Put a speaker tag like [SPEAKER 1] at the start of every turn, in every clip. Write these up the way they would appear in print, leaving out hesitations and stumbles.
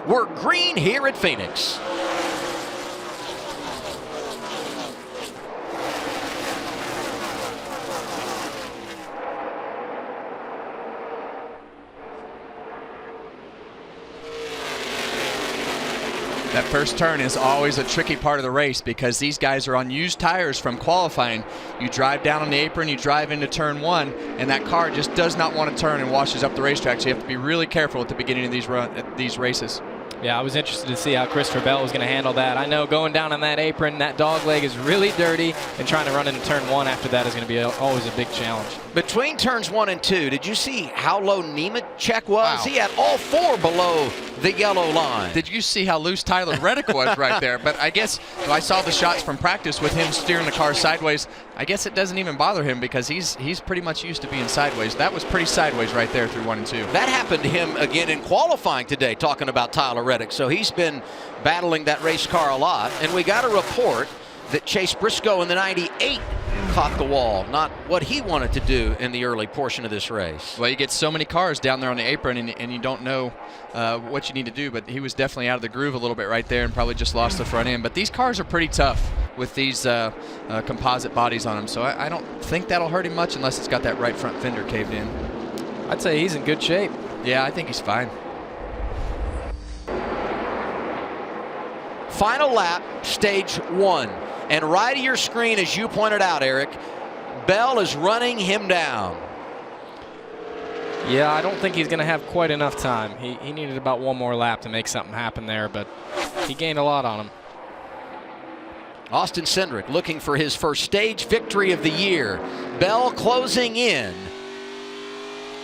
[SPEAKER 1] We're green here at Phoenix.
[SPEAKER 2] That first turn is always a tricky part of the race because these guys are on used tires from qualifying. You drive down on the apron, you drive into turn one, and that car just does not want to turn and washes up the racetrack. So you have to be really careful at the beginning of these races.
[SPEAKER 3] Yeah, I was interested to see how Christopher Bell was going to handle that. I know going down on that apron, that dog leg is really dirty, and trying to run into turn one after that is going to be always a big challenge.
[SPEAKER 1] Between turns 1 and 2, did you see how low Nemechek was?
[SPEAKER 2] Wow.
[SPEAKER 1] He had all 4 below the yellow line.
[SPEAKER 2] Did you see how loose Tyler Reddick was right there? But I guess I saw the shots from practice with him steering the car sideways. I guess it doesn't even bother him because he's pretty much used to being sideways. That was pretty sideways right there through 1 and 2.
[SPEAKER 1] That happened to him again in qualifying today, talking about Tyler Reddick. So he's been battling that race car a lot. And we got a report that Chase Briscoe in the 98 caught the wall, not what he wanted to do in the early portion of this race.
[SPEAKER 2] Well, you get so many cars down there on the apron and you don't know what you need to do, but he was definitely out of the groove a little bit right there and probably just lost the front end. But these cars are pretty tough with these composite bodies on them, so I don't think that'll hurt him much unless it's got that right front fender caved in.
[SPEAKER 3] I'd say he's in good shape.
[SPEAKER 2] Yeah, I think he's fine.
[SPEAKER 1] Final lap, stage 1. And right of your screen, as you pointed out, Eric, Bell is running him down.
[SPEAKER 3] Yeah, I don't think he's going to have quite enough time. He needed about one more lap to make something happen there, but he gained a lot on him.
[SPEAKER 1] Austin Cindric looking for his first stage victory of the year. Bell closing in.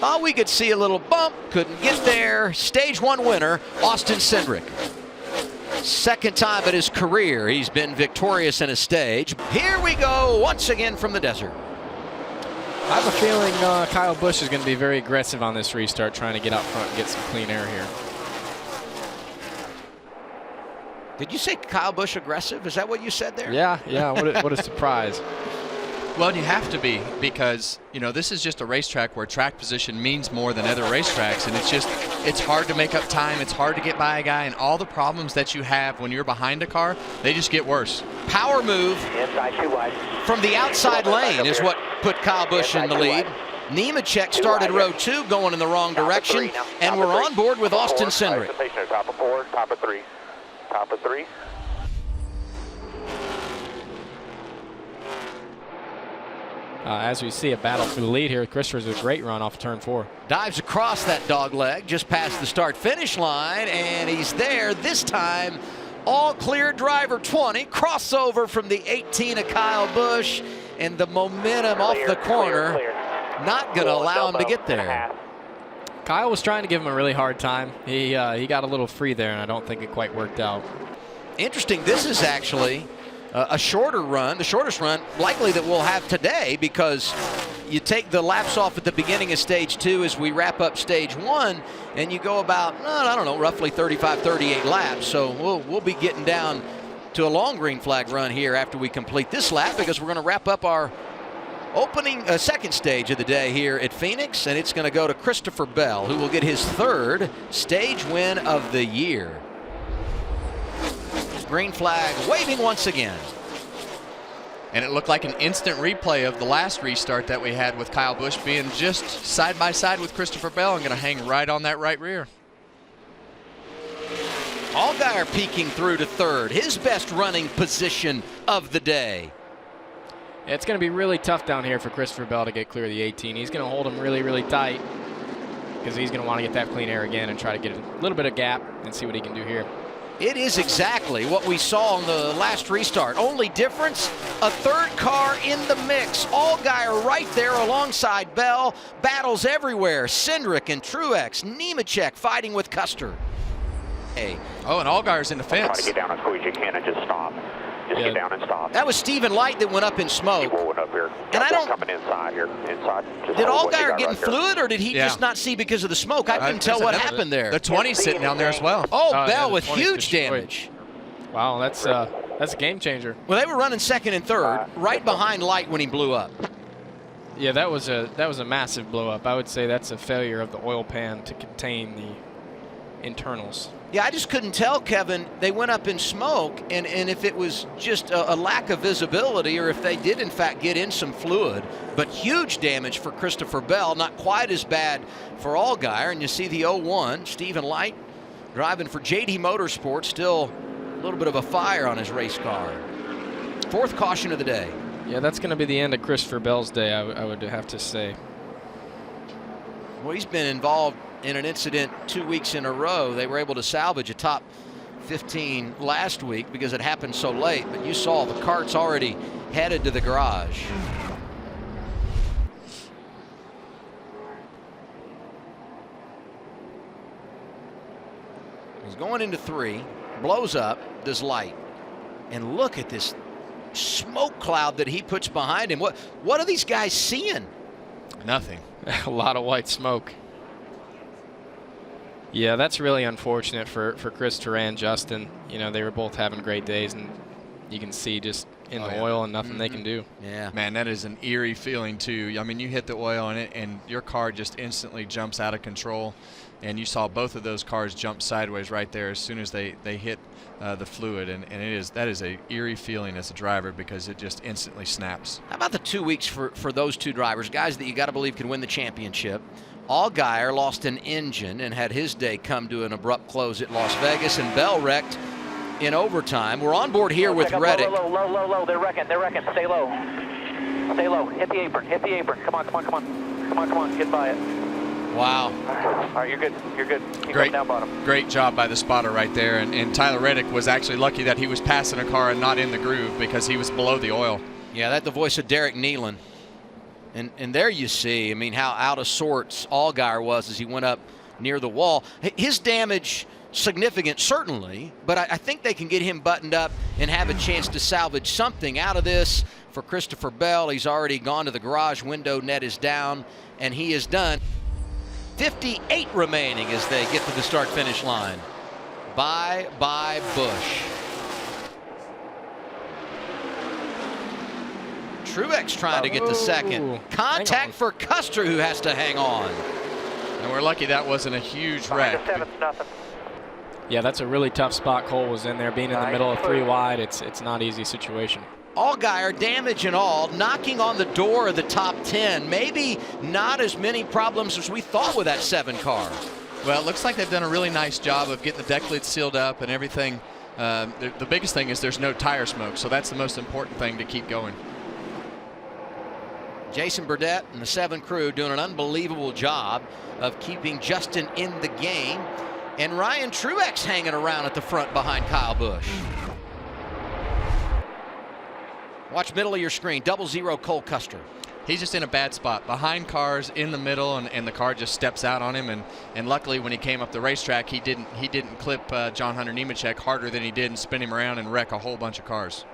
[SPEAKER 1] Thought we could see a little bump, couldn't get there. Stage 1 winner, Austin Cindric. Second time in his career he's been victorious in a stage. Here we go once again from the desert.
[SPEAKER 3] I have a feeling Kyle Busch is going to be very aggressive on this restart, trying to get out front and get some clean air here.
[SPEAKER 1] Did you say Kyle Busch aggressive? Is that what you said there?
[SPEAKER 3] Yeah, what a surprise.
[SPEAKER 2] Well, you have to be because, you know, this is just a racetrack where track position means more than other racetracks, and it's hard to make up time, it's hard to get by a guy, and all the problems that you have when you're behind a car, they just get worse.
[SPEAKER 1] Power move from the outside lane is what put Kyle Busch in the lead. Nemechek started row 2 going in the wrong direction, and we're on board with Austin Cindric.
[SPEAKER 4] Top of 4, top of 3, top of 3.
[SPEAKER 3] As we see a battle for the lead here, Christopher's a great run off turn 4.
[SPEAKER 1] Dives across that dog leg just past the start-finish line, and he's there this time. All clear, driver 20, crossover from the 18 of Kyle Busch, and the momentum off the corner not going to allow him to get there.
[SPEAKER 3] Kyle was trying to give him a really hard time. He got a little free there, and I don't think it quite worked out.
[SPEAKER 1] Interesting, this is actually a shorter run, the shortest run likely that we'll have today, because you take the laps off at the beginning of stage 2 as we wrap up stage 1, and you go about, I don't know, roughly 35, 38 laps. So we'll be getting down to a long green flag run here after we complete this lap, because we're going to wrap up our opening second stage of the day here at Phoenix, and it's going to go to Christopher Bell, who will get his 3rd stage win of the year. Green flag waving once again.
[SPEAKER 2] And it looked like an instant replay of the last restart that we had with Kyle Busch being just side by side with Christopher Bell and going to hang right on that right rear.
[SPEAKER 1] Allgaier peeking through to 3rd, his best running position of the day.
[SPEAKER 3] Yeah, it's going to be really tough down here for Christopher Bell to get clear of the 18. He's going to hold him really, really tight because he's going to want to get that clean air again and try to get a little bit of gap and see what he can do here.
[SPEAKER 1] It is exactly what we saw on the last restart. Only difference, a 3rd car in the mix. Allgaier right there alongside Bell. Battles everywhere. Cindric and Truex. Nemechek fighting with Custer. Hey.
[SPEAKER 2] Oh, and Allgaier's in the fence.
[SPEAKER 4] Try to get down as quick as you can and just stop. Just get down and stop.
[SPEAKER 1] That was Stephen Light that went up in smoke.
[SPEAKER 4] He went up here.
[SPEAKER 1] And I don't.
[SPEAKER 4] Coming inside here. Inside.
[SPEAKER 1] Did Allgaier get in fluid, or did he just not see because of the smoke? I couldn't tell what happened there.
[SPEAKER 2] The 20's sitting down there as well.
[SPEAKER 1] Oh, Bell with huge damage.
[SPEAKER 3] Wow, that's a game changer.
[SPEAKER 1] Well, they were running 2nd and 3rd, right behind Light when he blew up.
[SPEAKER 3] Yeah, that was a massive blow up. I would say that's a failure of the oil pan to contain the internals.
[SPEAKER 1] Yeah, I just couldn't tell, Kevin. They went up in smoke, and if it was just a lack of visibility or if they did, in fact, get in some fluid. But huge damage for Christopher Bell, not quite as bad for Allgaier. And you see the 0-1, Stephen Light driving for JD Motorsports, still a little bit of a fire on his race car. 4th caution of the day.
[SPEAKER 3] Yeah, that's going to be the end of Christopher Bell's day, I would have to say.
[SPEAKER 1] Well, he's been involved in an incident 2 weeks in a row. They were able to salvage a top 15 last week because it happened so late, but you saw the cart's already headed to the garage. He's going into 3, blows up, does Light. And look at this smoke cloud that he puts behind him. What are these guys seeing?
[SPEAKER 2] Nothing.
[SPEAKER 3] A lot of white smoke. Yeah, that's really unfortunate for Christopher and Justin. You know, they were both having great days, and you can see just in the oil and nothing they can do.
[SPEAKER 1] Yeah.
[SPEAKER 2] Man, that is an eerie feeling, too. I mean, you hit the oil in it, and your car just instantly jumps out of control. And you saw both of those cars jump sideways right there as soon as they hit the fluid. And that is a eerie feeling as a driver because it just instantly snaps.
[SPEAKER 1] How about the 2 weeks for those two drivers, guys that you got to believe can win the championship? Allgaier lost an engine and had his day come to an abrupt close at Las Vegas, and Bell wrecked in overtime. We're on board here with Reddick.
[SPEAKER 4] Low. They're wrecking. Stay low. Stay low. Hit the apron. Come on. Get by it.
[SPEAKER 1] Wow.
[SPEAKER 4] All right, you're good. Keep
[SPEAKER 2] Great.
[SPEAKER 4] going down bottom.
[SPEAKER 2] Great job by the spotter right there. And Tyler Reddick was actually lucky that he was passing a car and not in the groove because he was below the oil.
[SPEAKER 1] Yeah, that's the voice of Derek Nealon. And there you see, I mean, how out of sorts Allgaier was as he went up near the wall. His damage, significant, certainly, but I think they can get him buttoned up and have a chance to salvage something out of this. For Christopher Bell, he's already gone to the garage window, net is down, and he is done. 58 remaining as they get to the start-finish line. Bye, Busch. Truex trying to get the second. Contact for Custer, who has to hang on.
[SPEAKER 2] And we're lucky that wasn't a huge wreck.
[SPEAKER 4] Nothing.
[SPEAKER 3] Yeah, that's a really tough spot. Cole was in there. Being in the middle of 3 wide, it's not an easy situation.
[SPEAKER 1] Allgaier, damage and all, knocking on the door of the top 10. Maybe not as many problems as we thought with that 7 car.
[SPEAKER 2] Well, it looks like they've done a really nice job of getting the deck lid sealed up and everything. The biggest thing is there's no tire smoke, so that's the most important thing to keep going.
[SPEAKER 1] Jason Burdett and the 7 crew doing an unbelievable job of keeping Justin in the game. And Ryan Truex hanging around at the front behind Kyle Busch. Watch middle of your screen, 00 Cole Custer.
[SPEAKER 2] He's just in a bad spot. Behind cars, in the middle, and the car just steps out on him. And luckily when he came up the racetrack, he didn't clip John Hunter Nemechek harder than he did and spin him around and wreck a whole bunch of cars.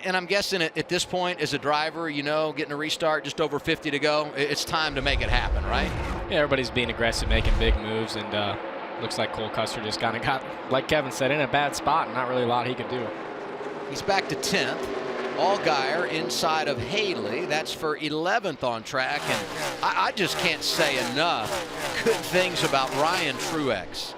[SPEAKER 1] And I'm guessing at this point, as a driver, you know, getting a restart, just over 50 to go, it's time to make it happen, right?
[SPEAKER 3] Yeah, everybody's being aggressive, making big moves, and looks like Cole Custer just kind of got, like Kevin said, in a bad spot, and not really a lot he could do.
[SPEAKER 1] He's back to 10th. Allgaier inside of Haley. That's for 11th on track, and I just can't say enough good things about Ryan Truex.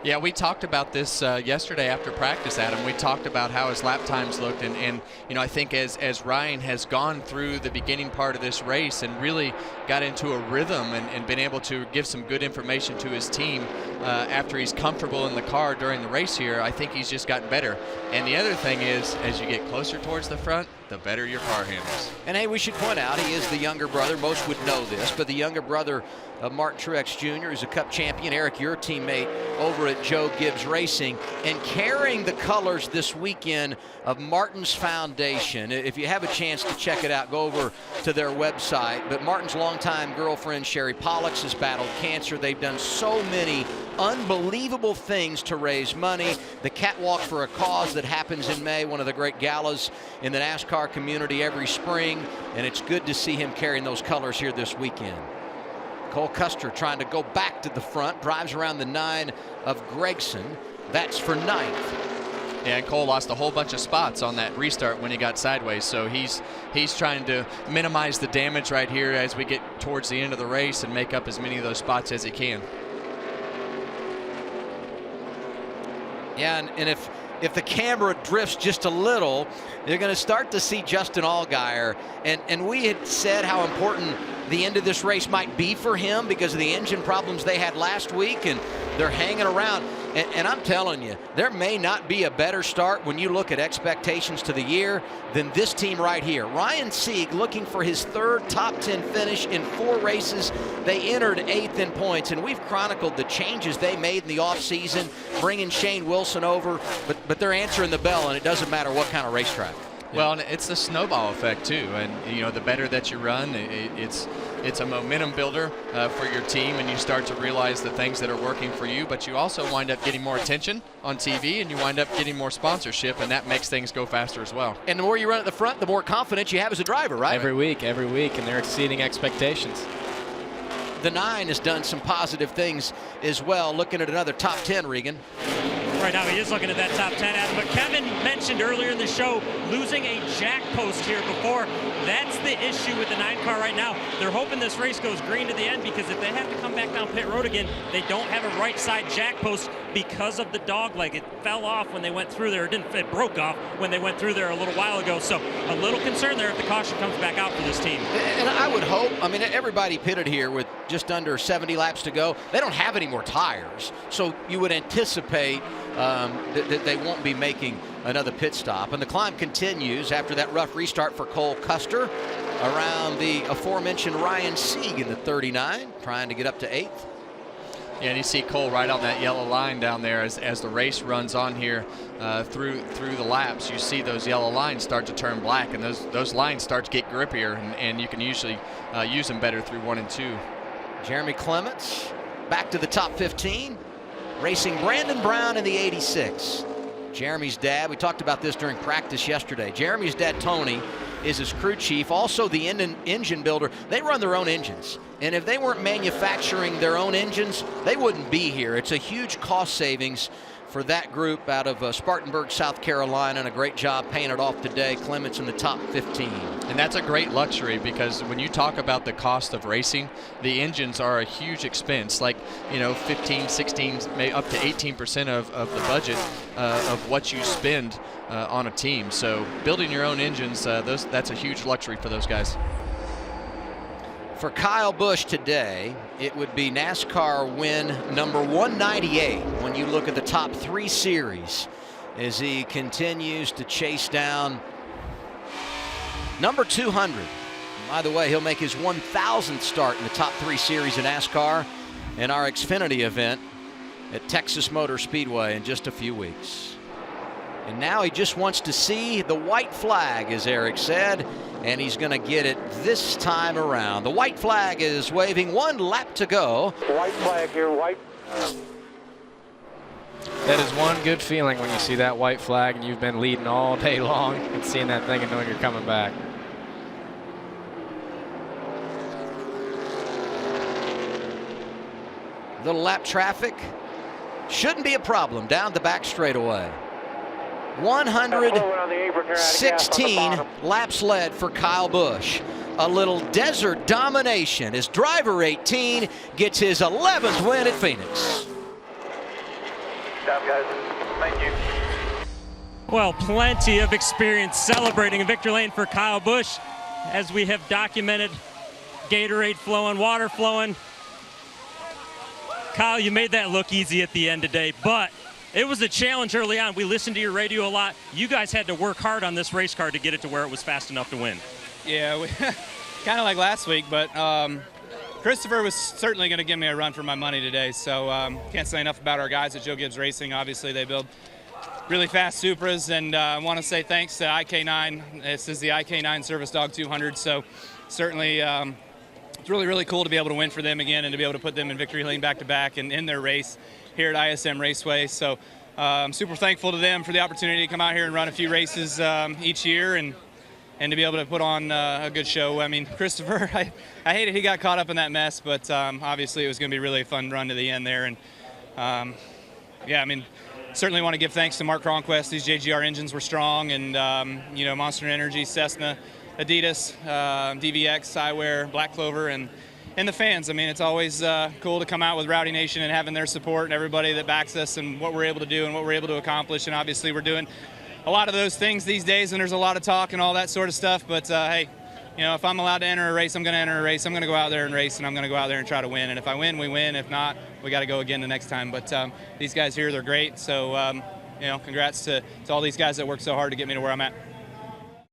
[SPEAKER 2] Yeah, we talked about this yesterday after practice, Adam. We talked about how his lap times looked, and you know, I think as Ryan has gone through the beginning part of this race and really got into a rhythm and been able to give some good information to his team after he's comfortable in the car during the race here, I think he's just gotten better. And the other thing is, as you get closer towards the front, the better your car handles.
[SPEAKER 1] And hey, we should point out he is the younger brother. Most would know this, but the younger brother of Martin Truex Jr. is a Cup champion. Eric, your teammate over at Joe Gibbs Racing, and carrying the colors this weekend of Martin's Foundation. If you have a chance to check it out, go over to their website. But Martin's longtime girlfriend, Sherry Pollux, has battled cancer. They've done so many unbelievable things to raise money. The Catwalk for a Cause that happens in May, one of the great galas in the NASCAR community every spring, and it's good to see him carrying those colors here this weekend. Cole Custer trying to go back to the front, drives around the 9 of Gregson. That's for 9th.
[SPEAKER 2] Yeah, and Cole lost a whole bunch of spots on that restart when he got sideways, so he's trying to minimize the damage right here as we get towards the end of the race and make up as many of those spots as he can.
[SPEAKER 1] Yeah, and if the camera drifts just a little, you're going to start to see Justin Allgaier. And we had said how important the end of this race might be for him because of the engine problems they had last week, and they're hanging around. And I'm telling you, there may not be a better start when you look at expectations to the year than this team right here. Ryan Sieg looking for his third top 10 finish in 4 races. They entered 8th in points, and we've chronicled the changes they made in the offseason, bringing Shane Wilson over, but they're answering the bell, and it doesn't matter what kind of racetrack.
[SPEAKER 2] Well, and it's the snowball effect too, and you know, the better that you run, it's a momentum builder for your team, and you start to realize the things that are working for you. But you also wind up getting more attention on TV, and you wind up getting more sponsorship, and that makes things go faster as well.
[SPEAKER 1] And the more you run at the front, the more confidence you have as a driver, right?
[SPEAKER 3] Every week, and they're exceeding expectations.
[SPEAKER 1] The 9 has done some positive things as well. Looking at another top 10, Regan.
[SPEAKER 5] Right now he is looking at that top 10, Adam. But Kevin mentioned earlier in the show losing a jack post here before. That's the issue with the 9 car right now. They're hoping this race goes green to the end, because if they have to come back down pit road again, they don't have a right side jack post because of the dog leg. It fell off when they went through there. It broke off when they went through there a little while ago. So a little concern there if the caution comes back out for this team.
[SPEAKER 1] And I would hope, I mean, everybody pitted here with just under 70 laps to go. They don't have any more tires, so you would anticipate that they won't be making another pit stop. And the climb continues after that rough restart for Cole Custer around the aforementioned Ryan Sieg in the 39, trying to get up to 8th.
[SPEAKER 2] Yeah, and you see Cole right on that yellow line down there as the race runs on here through the laps. You see those yellow lines start to turn black, and those lines start to get grippier, and you can usually use them better through 1 and 2.
[SPEAKER 1] Jeremy Clements back to the top 15, racing Brandon Brown in the 86. Jeremy's dad, we talked about this during practice yesterday. Jeremy's dad, Tony, is his crew chief, also the engine builder. They run their own engines, and if they weren't manufacturing their own engines, they wouldn't be here. It's a huge cost savings for that group out of Spartanburg, South Carolina, and a great job paying it off today. Clements in the top 15. And
[SPEAKER 2] that's a great luxury, because when you talk about the cost of racing, the engines are a huge expense, like, you know, 15, 16, maybe up to 18% of the budget of what you spend on a team. So building your own engines, that's a huge luxury for those guys.
[SPEAKER 1] For Kyle Busch today, it would be NASCAR win number 198 when you look at the top 3 series as he continues to chase down number 200. By the way, he'll make his 1,000th start in the top 3 series in NASCAR in our Xfinity event at Texas Motor Speedway in just a few weeks. And now he just wants to see the white flag, as Eric said, and he's going to get it this time around. The white flag is waving, 1 lap to go.
[SPEAKER 4] White flag here, white.
[SPEAKER 3] That is one good feeling when you see that white flag and you've been leading all day long and seeing that thing and knowing you're coming back.
[SPEAKER 1] Little lap traffic shouldn't be a problem down the back straightaway. 116 laps led for Kyle Busch. A little desert domination as driver 18 gets his 11th win at Phoenix.
[SPEAKER 4] Good job, guys. Thank you.
[SPEAKER 5] Well, plenty of experience celebrating a victory lane for Kyle Busch, as we have documented. Gatorade flowing, water flowing. Kyle, you made that look easy at the end today, but it was a challenge early on. We listened to your radio a lot. You guys had to work hard on this race car to get it to where it was fast enough to win.
[SPEAKER 6] Yeah, kind of like last week, but Christopher was certainly going to give me a run for my money today. So can't say enough about our guys at Joe Gibbs Racing. Obviously, they build really fast Supras, and I want to say thanks to IK9. This is the IK9 Service Dog 200, so certainly it's really, really cool to be able to win for them again and to be able to put them in victory lane back-to-back and in their race here at ISM Raceway. So I'm super thankful to them for the opportunity to come out here and run a few races each year and to be able to put on a good show. I mean, Christopher, I hated he got caught up in that mess, but obviously it was going to be really a fun run to the end there. And yeah, I mean, certainly want to give thanks to Mark Cronquist. These JGR engines were strong, and you know, Monster Energy, Cessna, Adidas, DVX, Eyewear, Black Clover, and and the fans. I mean, it's always cool to come out with Rowdy Nation and having their support and everybody that backs us and what we're able to do and what we're able to accomplish. And obviously we're doing a lot of those things these days, and there's a lot of talk and all that sort of stuff. But, hey, you know, if I'm allowed to enter a race, I'm going to enter a race. I'm going to go out there and race, and I'm going to go out there and try to win. And if I win, we win. If not, we got to go again the next time. But these guys here, they're great. So, you know, congrats to all these guys that worked so hard to get me to where I'm at.